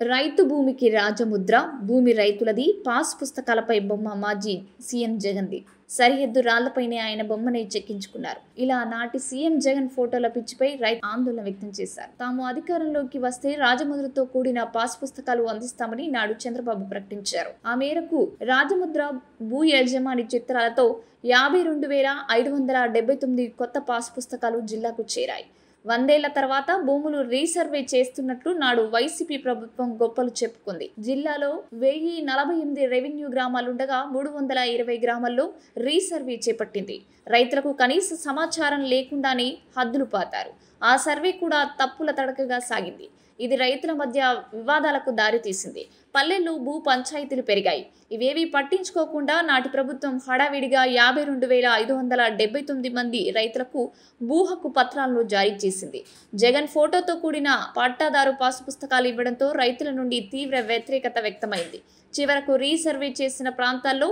రైతు భూమికి రాజముద్ర, భూమి రైతులది, పాస్ పుస్తకాలపై బొమ్మ మాజీ సీఎం జగన్ది. సరిహద్దు రాళ్లపైనే ఆయన బొమ్మని చెక్కించుకున్నారు. ఇలా నాటి సీఎం జగన్ ఫోటోల పిచ్చిపై రైతు ఆందోళన వ్యక్తం చేశారు. తాము అధికారంలోకి వస్తే రాజముద్రతో కూడిన పాస్ పుస్తకాలు అందిస్తామని నాడు చంద్రబాబు ప్రకటించారు. ఆ మేరకు రాజముద్ర, భూ యజమాని చిత్రాలతో 52,579 కొత్త పాస్ పుస్తకాలు జిల్లాకు చేరాయి. 100 ఏళ్ల తర్వాత భూములు రీసర్వే చేస్తున్నట్లు నాడు వైసీపీ ప్రభుత్వం గొప్పలు చెప్పుకుంది. జిల్లాలో 1048 రెవెన్యూ గ్రామాలుండగా 320 గ్రామాల్లో రీసర్వే చేపట్టింది. రైతులకు కనీస సమాచారం లేకుండానే హద్దులు పాతారు. ఆ సర్వే కూడా తప్పుల తడకగా సాగింది. ఇది రైతుల మధ్య వివాదాలకు దారితీసింది. పల్లెల్లో భూ పంచాయతీలు పెరిగాయి. ఇవేవీ పట్టించుకోకుండా నాటి ప్రభుత్వం హడావిడిగా 52,579 మంది రైతులకు భూ హక్కు పత్రాలను జారీ చేసింది. జగన్ ఫోటోతో కూడిన పట్టాదారు పాసు పుస్తకాలు ఇవ్వడంతో రైతుల నుండి తీవ్ర వ్యతిరేకత వ్యక్తమైంది. చివరకు రీసర్వే చేసిన ప్రాంతాల్లో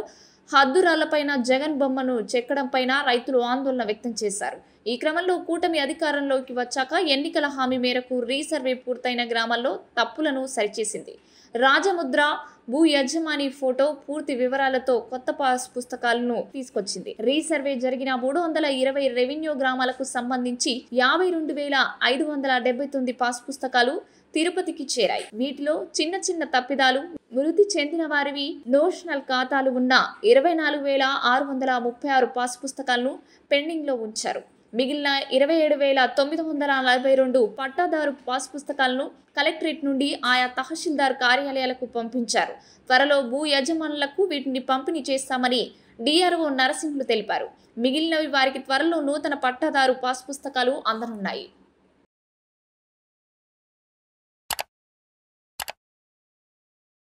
హద్దురాళ్లపైన జగన్ బొమ్మను చెక్కడంపైన రైతులు ఆందోళన వ్యక్తం చేశారు. ఈ క్రమంలో కూటమి అధికారంలోకి వచ్చాక ఎన్నికల హామీ మేరకు రీసర్వే పూర్తయిన గ్రామాల్లో తప్పులను సరిచేసింది. రాజముద్ర, భూ యజమాని ఫోటో, పూర్తి వివరాలతో కొత్త పాస్ పుస్తకాలను తీసుకొచ్చింది. రీసర్వే జరిగిన 320 రెవెన్యూ గ్రామాలకు సంబంధించి 52,579 పాస్ పుస్తకాలు తిరుపతికి చేరాయి. వీటిలో చిన్న చిన్న తప్పిదాలు, మృతి చెందిన వారివి, నోషనల్ ఖాతాలు ఉన్న 24,636 పాస్ పుస్తకాలను పెండింగ్ లో ఉంచారు. మిగిలిన 27,942 పట్టాదారు పాస్ పుస్తకాలను కలెక్టరేట్ నుండి ఆయా తహసీల్దార్ కార్యాలయాలకు పంపించారు. త్వరలో భూ యజమానులకు వీటిని పంపిణీ చేస్తామని డిఆర్ఓ నరసింహులు తెలిపారు. మిగిలినవి వారికి త్వరలో నూతన పట్టాదారు పాస్ పుస్తకాలు అందనున్నాయి.